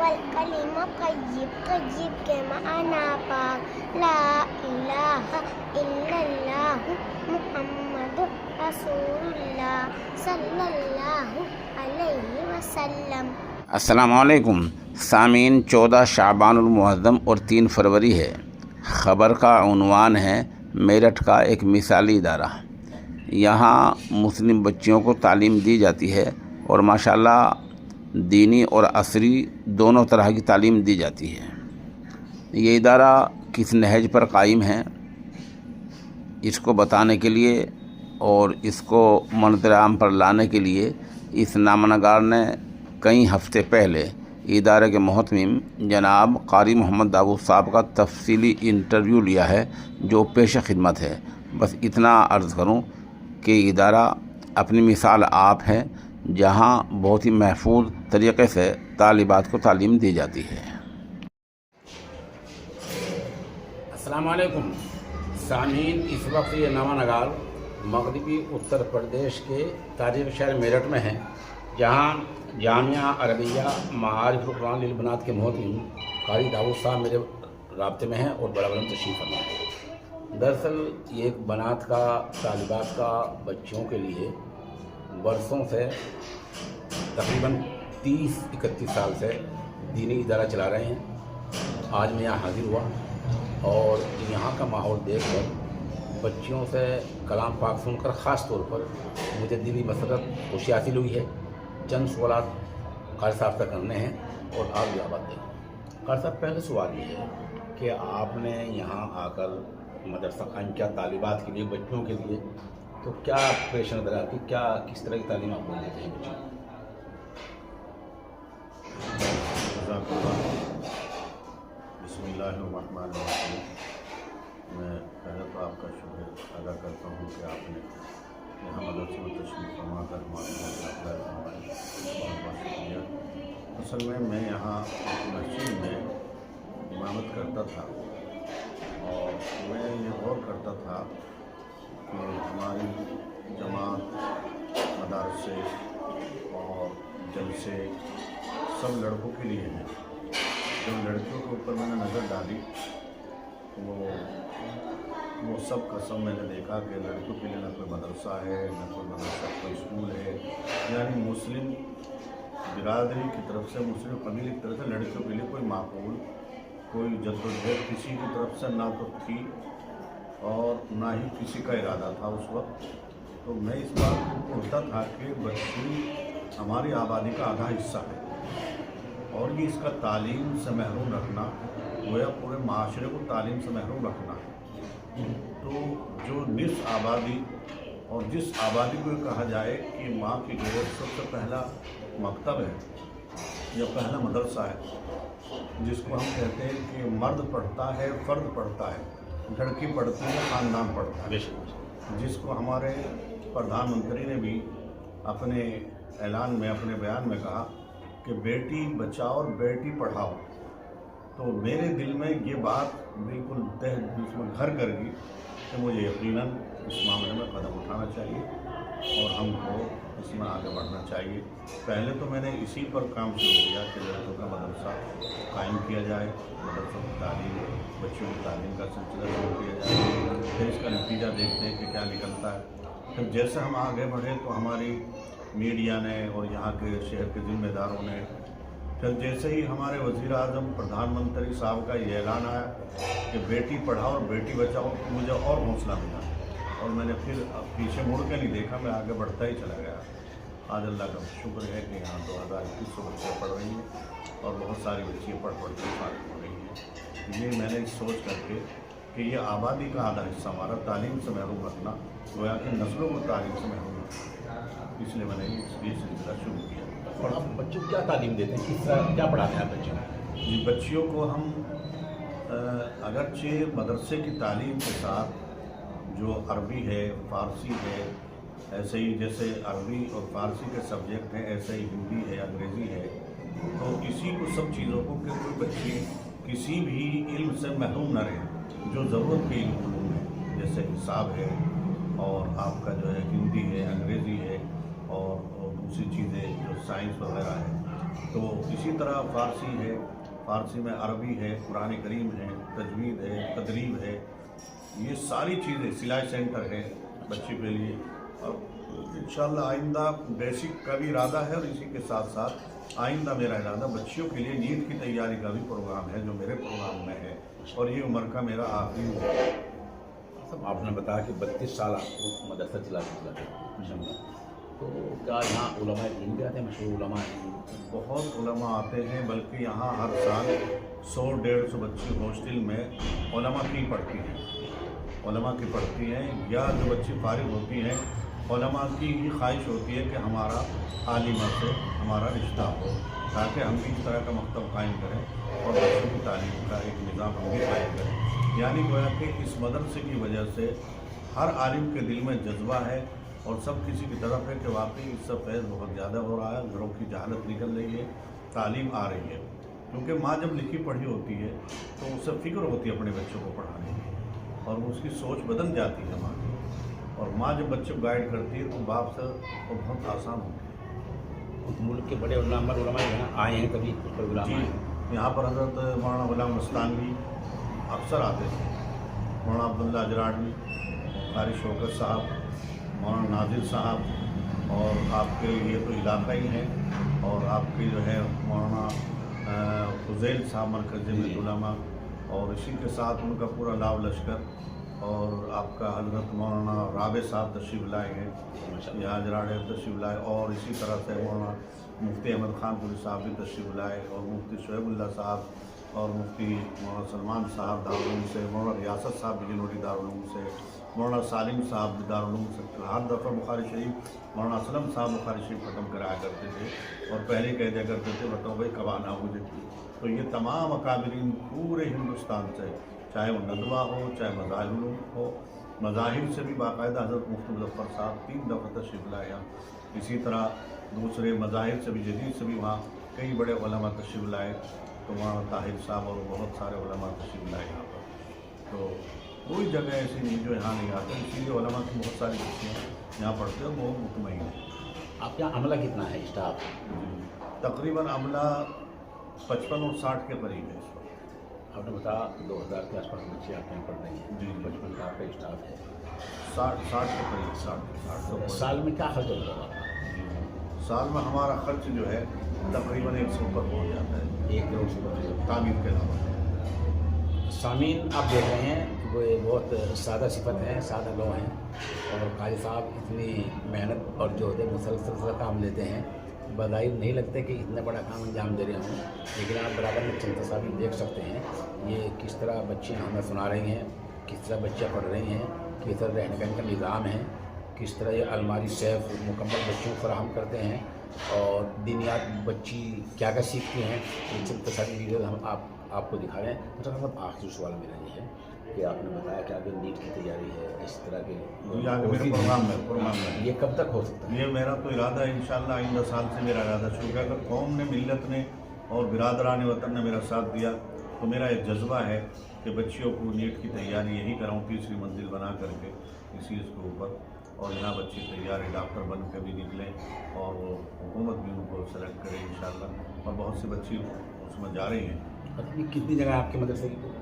والکلم طیب، طیب کے معنی پاک، لا الہ الا اللہ محمد رسول اللہ صلی اللہ علیہ وسلم۔ السلام علیکم سامعین، 14 شعبان المعظم اور 3 فروری ہے۔ خبر کا عنوان ہے میرٹھ کا ایک مثالی ادارہ۔ یہاں مسلم بچیوں کو تعلیم دی جاتی ہے اور ماشاءاللہ دینی اور عصری دونوں طرح کی تعلیم دی جاتی ہے۔ یہ ادارہ کس نہج پر قائم ہے، اس کو بتانے کے لیے اور اس کو منظر عام پر لانے کے لیے اس نامہ نگار نے کئی ہفتے پہلے ادارے کے محتمم جناب قاری محمد داؤد صاحب کا تفصیلی انٹرویو لیا ہے، جو پیش خدمت ہے۔ بس اتنا عرض کروں کہ ادارہ اپنی مثال آپ ہے، جہاں بہت ہی محفوظ طریقے سے طالبات کو تعلیم دی جاتی ہے۔ السلام علیکم سامعین، اس وقت یہ نامہ نگار مغربی اتر پردیش کے تاریخی شہر میرٹھ میں ہے، جہاں جامعہ عربیہ معارف القرآن للبنات کے محتمم قاری داؤد صاحب میرے رابطے میں ہیں اور بڑا بڑا تشریف فرما ہے۔ دراصل یہ ایک بنات کا، طالبات کا، بچیوں کے لیے برسوں سے تقریباً 30-31 سال سے دینی ادارہ چلا رہے ہیں۔ آج میں یہاں حاضر ہوا اور یہاں کا ماحول دیکھ کر بچیوں سے کلام پاک سن کر خاص طور پر مجھے دلی مسرت خوشی حاصل ہوئی ہے۔ چند سوالات قاری صاحب سے کرنے ہیں اور آپ جوابات دیں۔ قاری صاحب، پہلے سوال یہ ہے کہ آپ نے یہاں آ کر مدرسہ قائم کیا طالبات کے لیے، بچوں کے لیے، تو کیا پیش نظر آپ کی، کس طرح کی تعلیم آپ کو دیتے ہیں بچوں کو؟ بسم اللہ الرحمن الرحیم۔ میں پہلے تو آپ کا شکریہ ادا کرتا ہوں کہ آپ نے یہاں مدرسے میں تشریف فرما کر ہماری بہت بہت شکریہ۔ اصل میں یہاں مسجد میں امامت کرتا تھا اور میں یہ غور کرتا تھا کہ ہماری جماعت، مدارسے اور جلسے سب لڑکوں کے لیے ہیں۔ جب لڑکیوں کے اوپر میں نے نظر ڈالی وہ سب کا سب میں نے دیکھا کہ لڑکیوں کے لیے نہ کوئی مدرسہ ہے، نہ کوئی مدرسہ، کوئی اسکول ہے۔ یعنی مسلم برادری کی طرف سے، مسلم قبیلے کی طرف سے لڑکیوں کے لیے کوئی معقول، کوئی جدوجہد کسی کی طرف سے نہ تو تھی اور نہ ہی کسی کا ارادہ تھا اس وقت۔ تو میں اس بات کو پڑھتا تھا کہ بچی ہماری آبادی کا آدھا حصہ ہے اور یہ اس کا تعلیم سے محروم رکھنا گویا پورے معاشرے کو تعلیم سے محروم رکھنا ہے۔ تو جو نصف آبادی اور جس آبادی کو کہا جائے کہ ماں کی گود سب سے پہلا مکتب ہے یا پہلا مدرسہ ہے، جس کو ہم کہتے ہیں کہ مرد پڑھتا ہے، فرد پڑھتا ہے، لڑکی پڑھتی ہے، خاندان پڑھتا ہے، جس کو ہمارے پردھان منتری نے بھی اپنے اعلان میں، اپنے بیان میں کہا کہ بیٹی بچاؤ اور بیٹی پڑھاؤ۔ تو میرے دل میں یہ بات بالکل اس میں گھر کر گئی کہ مجھے یقیناً اس معاملے میں قدم اٹھانا چاہیے اور ہم کو اس میں آگے بڑھنا چاہیے۔ پہلے تو میں نے اسی پر کام شروع کیا کہ لڑکوں کا مدرسہ قائم کیا جائے، مدرسوں کی تعلیم، بچوں کی تعلیم کا سلسلہ شروع کیا جائے، پھر اس کا نتیجہ دیکھتے ہیں کہ کیا نکلتا ہے۔ پھر جیسے ہم آگے بڑھے تو ہماری میڈیا نے اور یہاں کے شہر کے ذمہ داروں نے، پھر جیسے ہی ہمارے وزیر اعظم پردھان منتری صاحب کا یہ اعلان آیا کہ بیٹی پڑھاؤ اور بیٹی بچاؤ، تو مجھے اور حوصلہ ملا اور میں نے پھر پیچھے مڑ کے نہیں دیکھا، میں آگے بڑھتا ہی چلا گیا۔ آج اللہ کا شکر ہے کہ یہاں 2100 بچیاں پڑھ رہی ہیں اور بہت ساری بچیاں پڑھ کے فارغ ہو رہی ہیں۔ یہ میں نے سوچ کر کے کہ یہ آبادی کا آدھا حصہ ہمارا تعلیم سے محروم رکھنا، گویا کہ نسلوں کو تعلیم سے محروم رکھنا، اس لیے میں نے یہ سلسلہ شروع کیا۔ اور آپ بچوں کو کیا تعلیم دیتے ہیں، کس طرح کیا پڑھاتے ہیں آپ بچوں کو؟ جی، بچیوں کو ہم اگرچہ مدرسے کی تعلیم کے ساتھ جو عربی ہے، فارسی ہے، ایسے ہی جیسے عربی اور فارسی کے سبجیکٹ ہیں، ایسے ہی ہندی ہے، انگریزی ہے، تو اسی کو سب چیزوں کو کہ کوئی بچی کسی بھی علم سے محروم نہ رہے جو ضرورت کے علوم ہے، جیسے حساب ہے اور آپ کا جو ہے ہندی ہے، انگریزی ہے اور دوسری چیزیں جو سائنس وغیرہ ہے، तो इसी तरह फ़ारसी है, फ़ारसी में अरबी है, कुरान करीम है, तजवीद है, तदरीब है, ये सारी चीज़ें, सिलाई सेंटर है बच्चे के लिए। और इंशाअल्लाह आइंदा बेसिक का भी इरादा है और इसी के साथ साथ आइंदा मेरा इरादा बच्चियों के लिए नीट की तैयारी का भी प्रोग्राम है जो मेरे प्रोग्राम में है, और ये उम्र का मेरा आखिरी है। सब आपने बताया कि 32 साल आपको मदरसा चलाते तो क्या यहाँ उलमा दीन भी आते हैं, मशहूर उलमा हैं? बहुत उलमा आते हैं, बल्कि यहाँ हर साल 100-150 बच्चे हॉस्टल में उलमा की पढ़ती हैं, या जो बच्ची फारिग होती हैं उलमा की ही ख्वाहिश होती है कि हमारा आलिमा से हमारा रिश्ता हो, ताकि हम भी इस तरह का मकतब कायम करें और बच्चों की तालीम का एक निज़ाम हम भी कायम करें। यानी गोया कि इस मदरसे की वजह से हर आलिम के दिल में जज्बा है और सब किसी की तरफ है कि वाकई इससे फैज़ बहुत ज़्यादा हो रहा है, घरों की जहालत निकल रही है, तालीम आ रही है। क्योंकि माँ जब लिखी पढ़ी होती है तो उसे फ़िक्र होती है अपने बच्चों को पढ़ाने की, और उसकी सोच बदल जाती है माँ की, और माँ जब बच्चे को गाइड करती है तो बाप से वो बहुत आसान होती है। उस मुल्क के बड़े उलमा यहाँ आए हैं कभी उस पर गुलाम आए हैं? यहाँ पर हज़रत मौलाना गुलाम मस्तानवी अक्सर आते थे, मौलाना अब्दुल्ला अजराडवी, कारी शौकत साहब, मौलाना नाजिर साहब, और आपके ये तो इलाका ही है, और आपके जो है मौलाना फुज़ैल साहब मरकज़ उलमा, और इसी के साथ उनका पूरा लाव लश्कर, और आपका हज़रत मौलाना राबे साहब तशरीफ़ लाए हैं, यहाँ अजराड़े तशरीफ़ लाए, और इसी तरह से मौलाना मुफ्ती अहमद खान पुरी साहब भी तशरीफ़ लाए, और मुफ्ती शोएबुल्लाह साहब, और मुफ्ती मौलाना सलमान साहब दारुल से, मौलाना रियासत साहब बिजनौरी दारुल से, मौलाना सालिम साहब दारुल से, हर दफ़ा बुखारी शरीफ मौलाना असलम साहब बुखारी शरीफ ख़त्म कराया करते थे, और पहले कह दिया करते थे बताओ भाई कब आना मुझे। तो ये तमाम अकाबरीन पूरे हिंदुस्तान से, चाहे वो नदवा हो, चाहे मज़ाहिर हो, मज़ाहिर से भी बाकायदा हज़रत मुफ्ती मुज़फ़्फ़र साहब 3 दफ़ा तशरीफ़ लाए यहाँ। इसी तरह दूसरे मज़ाहिर से भी, जदीद से भी वहाँ कई बड़े उलमा तशरीफ़ लाए, तो वहाँ ताहिर साहब और बहुत सारे उलमा तशरीफ़ लाए यहाँ पर। तो कोई जगह ऐसी नहीं जो यहाँ नहीं आते, इसीलिए उलमा की बहुत सारी बच्चियाँ यहाँ पढ़ते हैं, वो मुतमईन हैं। आपके यहाँ अमला कितना है स्टाफ? तकरीबन अमला 55 और 60 के करीब है इस वक्त। आपने बताया 2000 के आसपास बच्चे आपके यहाँ पढ़ रही हैं, जी। 55 का आपका स्टाफ है। 60 के करीब, 60 तो साल में क्या खर्च होगा आपका? साल में हमारा खर्च जो है तकरीबन 100 पर पहुँच जाता है, 1 करोड़ से ऊपर। तामीर के अलावा। सामीन आप देख रहे हैं वो बहुत सादा सिफत हैं, सादा लोग हैं, और कारी साहब इतनी मेहनत और जो है मुसलसल सा काम लेते हैं, बज़ाहिर नहीं लगता कि इतना बड़ा काम अंजाम दे रहे हों, लेकिन आप बराबर में चंद तस्वीर देख सकते हैं ये किस तरह बच्चे हमें सुना रही हैं, किस तरह बच्चे पढ़ रही हैं, किस तरह रहने का इनका निज़ाम है, किस तरह ये अलमारी सेफ मुकम्मल बच्चों को फराहम करते हैं, और दिनियात बच्ची क्या क्या सीखती हैं, ये चंद तस्वीर वीडियो हम आपको दिखा रहे हैं। मतलब आखिरी सवाल मेरा ये है कि आपने बताया कि आगे नीट की तैयारी है, इस तरह के मेरे प्रोग्राम में ये कब तक हो सकता है? ये मेरा तो इरादा है इंशाअल्लाह आइंदा साल से मेरा इरादा शुरू है। अगर कौम ने, मिल्लत ने और बिरादरान वतन ने मेरा साथ दिया तो मेरा एक जज्बा है कि बच्चियों को नीट की तैयारी यही कराऊँ, तीसरी मंजिल बना करके इसी इसके ऊपर, और यहाँ बच्चे तैयार है, डॉक्टर बन के भी निकलें, और वो हुकूमत भी उनको सेलेक्ट करे इंशाअल्लाह, और बहुत सी बच्ची उसमें जा रही हैं। कितनी जगह आपके मदरसे की?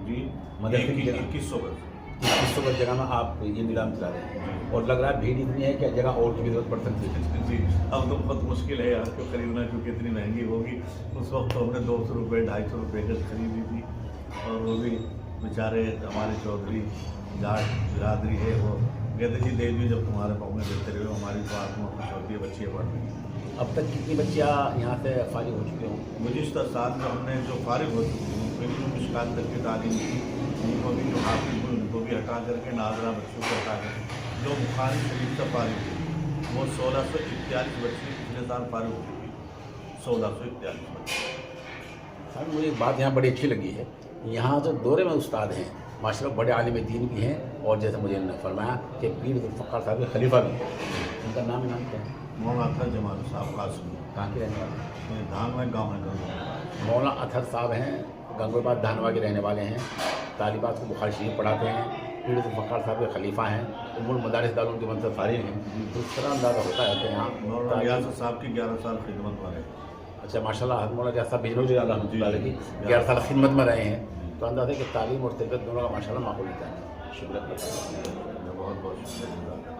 जी, मदरसे की 2100 गज। 2100 गज जगह में आप ये नीलाम चला रहे हैं, और लग रहा है भीड़ इतनी है कि जगह और की भी जरूरत पड़ सकती है। जी, अब तो बहुत मुश्किल है यार, क्यों खरीदना, क्योंकि इतनी महंगी होगी। उस वक्त तो हमने 200 रुपये 250 रुपये गज खरीदी थी, और वो भी बेचारे हमारे चौधरी जाट बिरादरी है, वो कहते जी दे दी, जब तुम्हारे पाँव में देते रहे, हमारी तो आत्मा खुश होती है, बच्चियाँ पढ़ रही हैं। अब तक कितनी बच्चियाँ यहाँ से फारिग हो चुके हों? गुज़िश्ता साल में हमने जो फारिग हो चुकी हैं, उनकी जो मिशकात तक की तालीम थी, उनको भी, जो हाफिज हुए उनको भी हटा करके, नाजरा बच्चों को हटा करके, जो बुखारी शरीफ से फारिग हुई वो 1641 बच्चे पिछले साल फारिग हो चुकी, 1641 बच्चे। सर मुझे एक बात यहाँ बड़ी अच्छी लगी है, यहाँ जो दौरे में उस्ताद हैं माशाल्लाह बड़े आलिम दीन भी हैं, और जैसे मुझे इन्होंने फरमाया कि पीर ज़ुल्फ़िकार साहब के खलीफा भी हैं। उनका नाम क्या है? मौलाना अतहर जमाल साहब कासिम, कहाँ के रहने वाले हैं? धान में गाँव है गंगों। मौलाना अतहर साहब हैं, गंगोबाद धानवा के रहने वाले हैं, तालिबात को बुखारी शरीफ पढ़ाते हैं, पीर ज़ुल्फ़िकार साहब के खलीफा हैं, उम्मुल मदारिस दारुल के मनसब फारिग हैं। तो इस तरह अंदाज़ा होता है कि यहाँ मौलाना रियासत साहब की 11 साल खिदमत वाले। اچھا ماشاءاللہ حضرت مولانا جیسا بجنوری رحمۃ اللہ علیہ کی 11 سال خدمت میں رہے ہیں تو اندازہ کہ تعلیم اور تربیت دونوں کا ماشاءاللہ معقول ہوتا ہے. شکریہ. بہت بہت شکریہ.